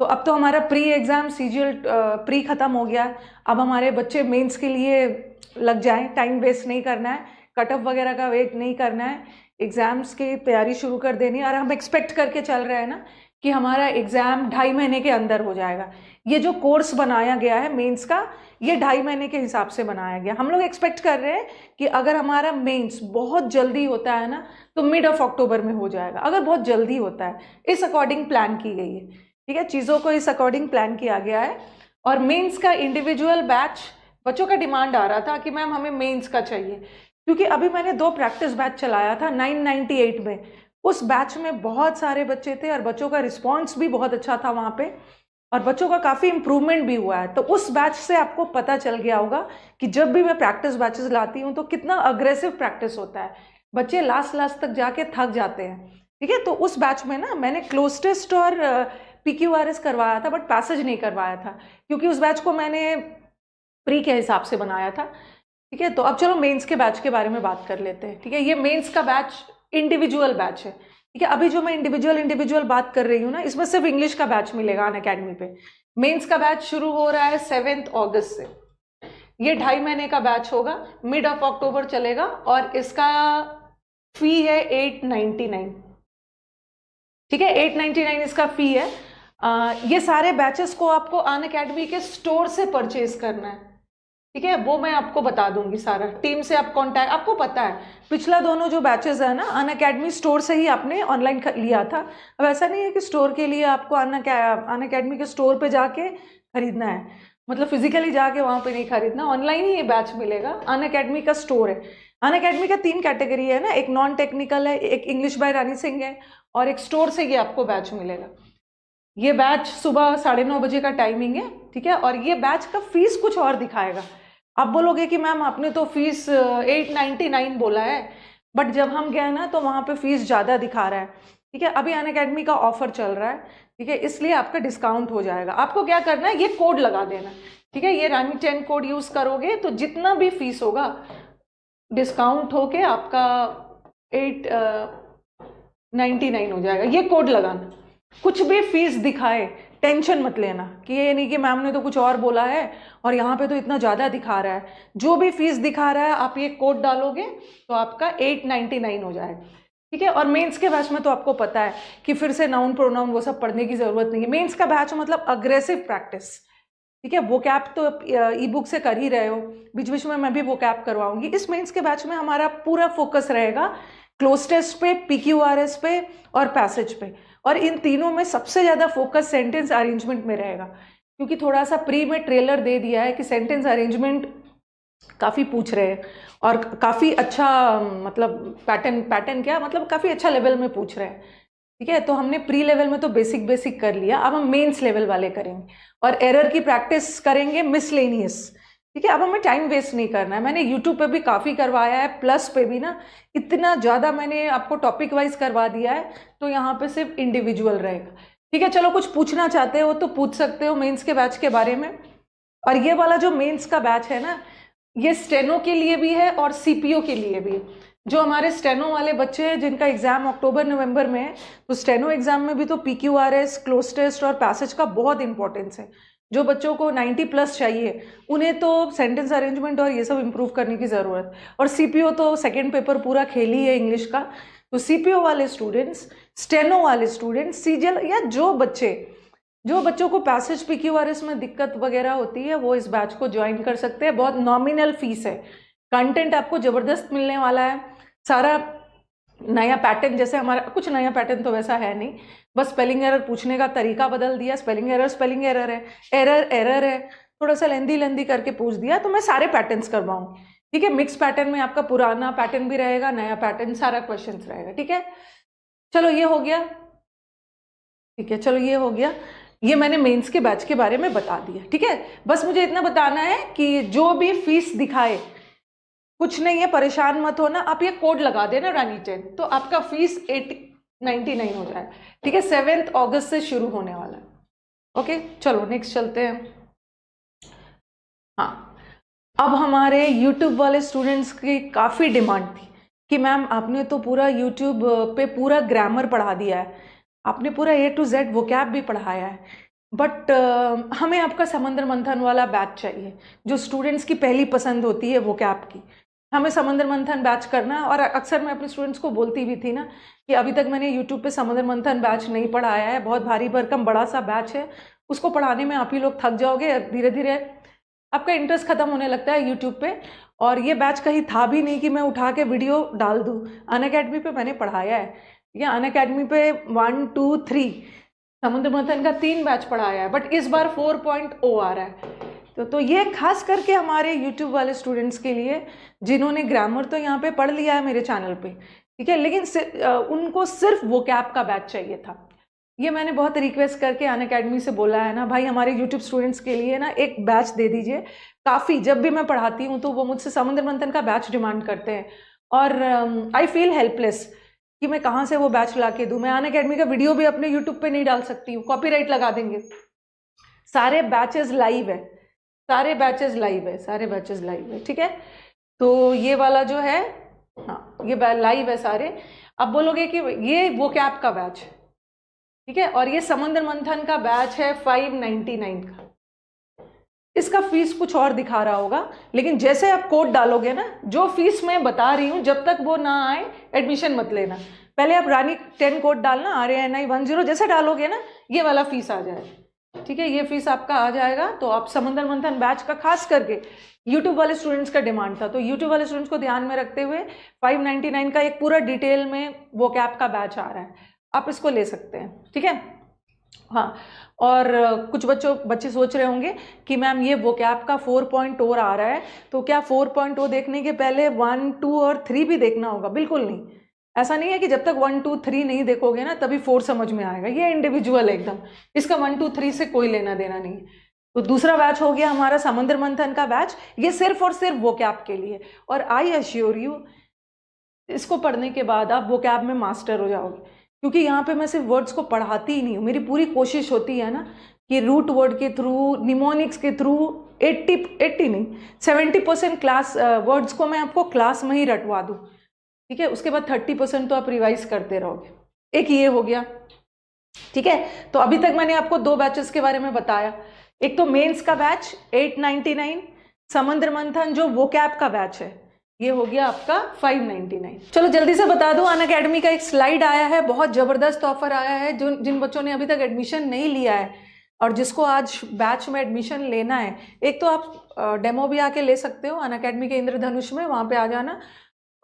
तो अब तो हमारा प्री एग्ज़ाम सीजीएल प्री ख़त्म हो गया है। अब हमारे बच्चे मेंस के लिए लग जाएं, टाइम वेस्ट नहीं करना है, कट ऑफ वगैरह का वेट नहीं करना है, एग्ज़ाम्स की तैयारी शुरू कर देनी है। और हम एक्सपेक्ट करके चल रहे हैं ना कि हमारा एग्ज़ाम 2.5 महीने के अंदर हो जाएगा। ये जो कोर्स बनाया गया है मेंस का, ये 2.5 महीने के हिसाब से बनाया गया। हम लोग एक्सपेक्ट कर रहे हैं कि अगर हमारा मेंस बहुत जल्दी होता है ना तो मिड ऑफ अक्टूबर में हो जाएगा, अगर बहुत जल्दी होता है। इस अकॉर्डिंग प्लान की गई है, ठीक है, चीज़ों को इस अकॉर्डिंग प्लान किया गया है। और मेंस का इंडिविजुअल बैच, बच्चों का डिमांड आ रहा था कि मैम हमें मेंस का चाहिए, क्योंकि अभी मैंने 2 प्रैक्टिस बैच चलाया था 998 में। उस बैच में बहुत सारे बच्चे थे और बच्चों का रिस्पॉन्स भी बहुत अच्छा था वहाँ पे, और बच्चों का काफ़ी इंप्रूवमेंट भी हुआ है। तो उस बैच से आपको पता चल गया होगा कि जब भी मैं प्रैक्टिस बैचेस लाती हूँ तो कितना अग्रेसिव प्रैक्टिस होता है, बच्चे लास्ट लास्ट तक जाके थक जाते हैं, ठीक है। तो उस बैच में ना मैंने क्लोज टेस्ट और PQRS करवाया था, बट पैसेज नहीं करवाया था, क्योंकि उस बैच को मैंने प्री के हिसाब से बनाया था, ठीक है। तो अब चलो मेंस के बैच के बारे में बात कर लेते हैं, ठीक है। ये मेंस का बैच इंडिविजुअल बैच है, ठीक है। अभी जो मैं इंडिविजुअल बात कर रही हूँ ना, इसमें सिर्फ इंग्लिश का बैच मिलेगा अनअकैडमी पे। मेंस का बैच शुरू हो रहा है 7 अगस्त से। ये 2.5 महीने का बैच होगा, मिड ऑफ अक्टूबर चलेगा, और इसका फी है 899, ठीक है। 899 इसका फी है। ये सारे बैचेस को आपको अनअकैडमी के स्टोर से परचेज करना है, ठीक है। वो मैं आपको बता दूंगी सारा, टीम से आप कांटेक्ट, आपको पता है पिछला दोनों जो बैचेस है ना अनअकैडमी स्टोर से ही आपने ऑनलाइन लिया था। अब ऐसा नहीं है कि स्टोर के लिए आपको अनअकैडमी के स्टोर पे जाके खरीदना है, मतलब फिजिकली जाके वहां पे नहीं खरीदना, ऑनलाइन ही ये बैच मिलेगा। अनअकैडमी का स्टोर है। अनअकैडमी का 3 कैटेगरी है ना, एक नॉन टेक्निकल है, एक इंग्लिश बाय रानी सिंह है, और एक स्टोर से ये आपको बैच मिलेगा। ये बैच सुबह 9:30 बजे का टाइमिंग है, ठीक है। और ये बैच का फीस कुछ और दिखाएगा। आप बोलोगे कि मैम आपने तो फीस 899 बोला है, बट जब हम गए ना तो वहाँ पे फीस ज़्यादा दिखा रहा है, ठीक है। अभी अनअकैडमी का ऑफर चल रहा है, ठीक है, इसलिए आपका डिस्काउंट हो जाएगा। आपको क्या करना है, ये कोड लगा देना, ठीक है। ये रानी 10 कोड यूज़ करोगे तो जितना भी फीस होगा डिस्काउंट होके आपका 899 हो जाएगा। ये कोड लगाना, कुछ भी फीस दिखाए टेंशन मत लेना कि ये नहीं कि मैम ने तो कुछ और बोला है और यहाँ पे तो इतना ज़्यादा दिखा रहा है। जो भी फीस दिखा रहा है आप ये कोड डालोगे तो आपका 899 हो जाएगा, ठीक है। और मेंस के बैच में तो आपको पता है कि फिर से नाउन प्रोनाउन वो सब पढ़ने की ज़रूरत नहीं है। मेंस का बैच मतलब अग्रेसिव प्रैक्टिस, ठीक है। वो कैप तो ई बुक से कर ही रहे हो, बीच बीच में मैं भी वो कैप करवाऊंगी। इस मेंस के बैच में हमारा पूरा फोकस रहेगा क्लोज टेस्ट पे, PQRS पे और पैसेज पे। और इन तीनों में सबसे ज़्यादा फोकस सेंटेंस अरेंजमेंट में रहेगा, क्योंकि थोड़ा सा प्री में ट्रेलर दे दिया है कि सेंटेंस अरेंजमेंट काफ़ी पूछ रहे हैं और काफ़ी अच्छा, मतलब पैटर्न क्या मतलब काफ़ी अच्छा लेवल में पूछ रहे हैं, ठीक है। तो हमने प्री लेवल में तो बेसिक कर लिया, अब हम मेंस लेवल वाले करेंगे और एरर की प्रैक्टिस करेंगे मिसलेनियस, ठीक है। अब हमें टाइम वेस्ट नहीं करना है। मैंने यूट्यूब पे भी काफ़ी करवाया है, प्लस पे भी ना इतना ज़्यादा मैंने आपको टॉपिक वाइज करवा दिया है, तो यहाँ पे सिर्फ इंडिविजुअल रहेगा, ठीक है। चलो कुछ पूछना चाहते हो तो पूछ सकते हो मेंस के बैच के बारे में। और ये वाला जो मेंस का बैच है ना, ये स्टेनो के लिए भी है और CPO के लिए भी है। जो हमारे स्टेनो वाले बच्चे हैं जिनका एग्जाम अक्टूबर नवंबर में है, तो स्टेनो एग्जाम में भी तो PQRS, क्लोज टेस्ट और पैसेज का बहुत इंपॉर्टेंस है। जो बच्चों को 90+ चाहिए उन्हें तो सेंटेंस अरेंजमेंट और ये सब इंप्रूव करने की ज़रूरत। और CPO तो सेकेंड पेपर पूरा खेल ही है इंग्लिश का। तो CPO वाले स्टूडेंट्स, स्टेनो वाले स्टूडेंट्स, सीजल या जो बच्चों को पैसेज PQRS में दिक्कत वगैरह होती है वो इस बैच को ज्वाइन कर सकते हैं। बहुत नॉमिनल फीस है, कंटेंट आपको ज़बरदस्त मिलने वाला है। सारा नया पैटर्न, जैसे हमारा कुछ नया पैटर्न तो वैसा है नहीं, बस स्पेलिंग एरर पूछने का तरीका बदल दिया। स्पेलिंग एरर है, एरर है, थोड़ा सा लेंदी करके पूछ दिया। तो मैं सारे पैटर्न्स करवाऊंगी, ठीक है। मिक्स पैटर्न में आपका पुराना पैटर्न भी रहेगा, नया पैटर्न, सारा क्वेश्चन रहेगा, ठीक है। चलो ये हो गया, ठीक है। चलो ये हो गया, ये मैंने मेंस के बैच के बारे में बता दिया, ठीक है। बस मुझे इतना बताना है कि जो भी फीस दिखाए कुछ नहीं है, परेशान मत होना। आप ये कोड लगा देना रानी 10, तो आपका फीस 899 हो जाए, ठीक है। 7 अगस्त से शुरू होने वाला है, ओके। चलो नेक्स्ट चलते हैं। हाँ, अब हमारे YouTube वाले स्टूडेंट्स की काफ़ी डिमांड थी कि मैम आपने तो पूरा YouTube पे पूरा ग्रामर पढ़ा दिया है, आपने पूरा A to Z वोकैब भी पढ़ाया है, बट हमें आपका समंदर मंथन वाला बैच चाहिए, जो स्टूडेंट्स की पहली पसंद होती है वो कैप की। हमें समंदर मंथन बैच करना है। और अक्सर मैं अपने स्टूडेंट्स को बोलती भी थी ना कि अभी तक मैंने यूट्यूब पे समंदर मंथन बैच नहीं पढ़ाया है, बहुत भारी भरकम बड़ा सा बैच है, उसको पढ़ाने में आप ही लोग थक जाओगे, धीरे धीरे आपका इंटरेस्ट खत्म होने लगता है यूट्यूब पे। और ये बैच कहीं था भी नहीं कि मैं उठा के वीडियो डाल दूँ, अनअकैडमी पे मैंने पढ़ाया है, या अनअकैडमी पे 1 2 3 समुद्र मंथन का 3 बैच पढ़ाया है, बट इस बार 4.0 आ रहा है। तो ये खास करके हमारे यूट्यूब वाले स्टूडेंट्स के लिए, जिन्होंने ग्रामर तो यहाँ पे पढ़ लिया है मेरे चैनल पे, ठीक है, लेकिन उनको सिर्फ वोकैब का बैच चाहिए था। ये मैंने बहुत रिक्वेस्ट करके अनअकैडमी से बोला है ना, भाई हमारे यूट्यूब स्टूडेंट्स के लिए ना एक बैच दे दीजिए। काफ़ी जब भी मैं पढ़ाती हूँ तो वो मुझसे समुद्र मंथन का बैच डिमांड करते हैं, और आई फील हेल्पलेस कि मैं कहाँ से वो बैच ला के दूँ। मैं अनअकैडमी का वीडियो भी अपने यूट्यूब पे नहीं डाल सकती हूँ, कॉपीराइट लगा देंगे। सारे बैचेस लाइव है, सारे बैचेस लाइव है, सारे बैचेस लाइव है, ठीक है। तो ये वाला जो है, हाँ ये लाइव है सारे। अब बोलोगे कि ये वो कैप का बैच, ठीक है, और ये समुद्र मंथन का बैच है 599 का। इसका फीस कुछ और दिखा रहा होगा, लेकिन जैसे आप कोड डालोगे ना, जो फीस मैं बता रही हूँ, जब तक वो ना आए एडमिशन मत लेना। पहले आप रानी 10 कोड डालना, RANI10 जैसे डालोगे ना, ये वाला फीस आ जाएगा, ठीक है, ये फीस आपका आ जाएगा। तो आप समुद्र मंथन बैच का खास करके यूट्यूब वाले स्टूडेंट्स का डिमांड था, तो यूट्यूब वाले स्टूडेंट्स को ध्यान में रखते हुए 599 का एक पूरा डिटेल में वो कैप का बैच आ रहा है, आप इसको ले सकते हैं, ठीक है। हाँ, और कुछ बच्चे सोच रहे होंगे कि मैम ये वोकैब का 4.0 आ रहा है, तो क्या 4.0 देखने के पहले 1 2 और 3 भी देखना होगा? बिल्कुल नहीं, ऐसा नहीं है कि जब तक 1 2 3 नहीं देखोगे ना तभी 4 समझ में आएगा। ये इंडिविजुअल है एकदम, इसका 1 2 3 से कोई लेना देना नहीं है। तो दूसरा बैच हो गया हमारा समुद्र मंथन का बैच, ये सिर्फ और सिर्फ वोकैब के लिए। और आई एश्योर यू, इसको पढ़ने के बाद आप वोकैब में मास्टर हो जाओगे, क्योंकि यहाँ पे मैं सिर्फ वर्ड्स को पढ़ाती ही नहीं हूँ, मेरी पूरी कोशिश होती है ना कि रूट वर्ड के थ्रू, निमोनिक्स के थ्रू 80 नहीं 70% क्लास वर्ड्स को मैं आपको क्लास में ही रटवा दूँ, ठीक है। उसके बाद 30% तो आप रिवाइज करते रहोगे। एक ये हो गया, ठीक है। तो अभी तक मैंने आपको 2 बैचेस के बारे में बताया, एक तो मेंस का बैच 899, समुद्र मंथन जो वोकैब का बैच है ये हो गया आपका 599। चलो जल्दी से बता दूं, अनअकैडमी का एक स्लाइड आया है, बहुत जबरदस्त ऑफर आया है। जो जिन बच्चों ने अभी तक एडमिशन नहीं लिया है और जिसको आज बैच में एडमिशन लेना है, एक तो आप डेमो भी आके ले सकते हो अनअकैडमी के इंद्रधनुष में, वहाँ पे आ जाना।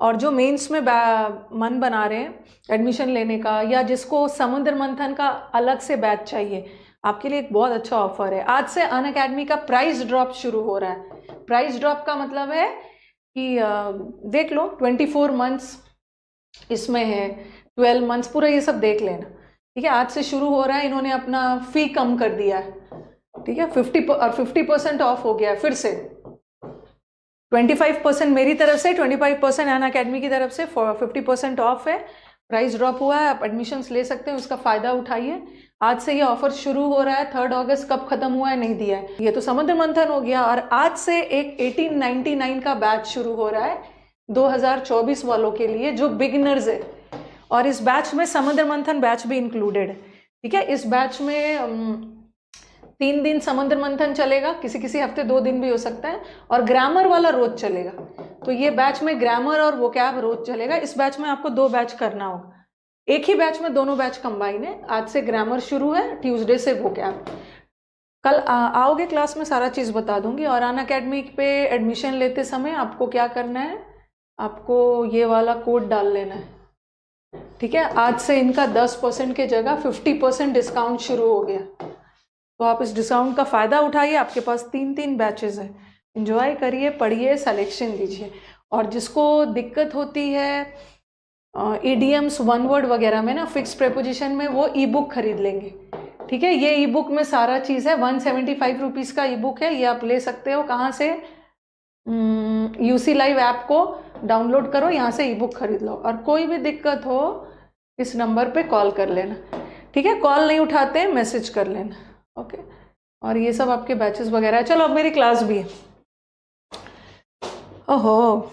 और जो मेंस में मन बना रहे हैं एडमिशन लेने का, या जिसको समुद्र मंथन का अलग से बैच चाहिए, आपके लिए एक बहुत अच्छा ऑफर है। आज से अनअकैडमी का प्राइस ड्रॉप शुरू हो रहा है। प्राइस ड्रॉप का मतलब है कि देख लो 24 मंथ्स इसमें है, 12 मंथ्स, पूरा ये सब देख लेना, ठीक है। आज से शुरू हो रहा है, इन्होंने अपना फी कम कर दिया है, ठीक है, 50% ऑफ हो गया है फिर से। 25% मेरी तरफ से, 25% अनअकैडमी की तरफ से, 50% ऑफ है, प्राइस ड्रॉप हुआ है, आप एडमिशन्स ले सकते हैं, उसका फ़ायदा उठाइए। आज से ये ऑफर शुरू हो रहा है, 3 अगस्त, कब खत्म हुआ है नहीं दिया है। ये तो समुद्र मंथन हो गया, और आज से एक 1899 का बैच शुरू हो रहा है 2024 वालों के लिए जो बिगिनर्स है, और इस बैच में समुद्र मंथन बैच भी इंक्लूडेड है, ठीक है। इस बैच में 3 दिन समुद्र मंथन चलेगा, किसी किसी हफ्ते 2 दिन भी हो सकता है, और ग्रामर वाला रोज चलेगा। तो ये बैच में ग्रामर और वोकैब रोज चलेगा। इस बैच में आपको 2 बैच करना होगा, एक ही बैच में दोनों बैच कंबाइन है। आज से ग्रामर शुरू है, ट्यूसडे से वोकैब। कल आओगे क्लास में सारा चीज़ बता दूंगी। और अनअकैडमी पे एडमिशन लेते समय आपको क्या करना है, आपको ये वाला कोड डाल लेना है, ठीक है। आज से इनका 10% के जगह 50% डिस्काउंट शुरू हो गया, तो आप इस डिस्काउंट का फ़ायदा उठाइए। आपके पास 3 बैचेस हैं, एंजॉय करिए, पढ़िए, सिलेक्शन दीजिए। और जिसको दिक्कत होती है ईडीएम्स, वन वर्ड वगैरह में ना, फिक्स प्रेपोजिशन में, वो ई बुक खरीद लेंगे, ठीक है। ये ई बुक में सारा चीज़ है, 175 रुपीज़ का ई बुक है, ये आप ले सकते हो। कहाँ से? यूसी लाइव ऐप को डाउनलोड करो, यहाँ से ई बुक खरीद लो। और कोई भी दिक्कत हो इस नंबर पे कॉल कर लेना, ठीक है। कॉल नहीं उठाते, मैसेज कर लेना, ओके। और ये सब आपके बैचेस वगैरह है। चलो अब मेरी क्लास भी है। ओहो,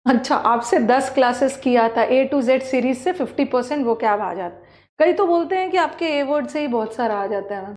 अच्छा, आपसे 10 क्लासेस किया था, A to Z सीरीज से 50% वो क्या आ जाता। कई तो बोलते हैं कि आपके ए वर्ड से ही बहुत सारा आ जाता है मैम।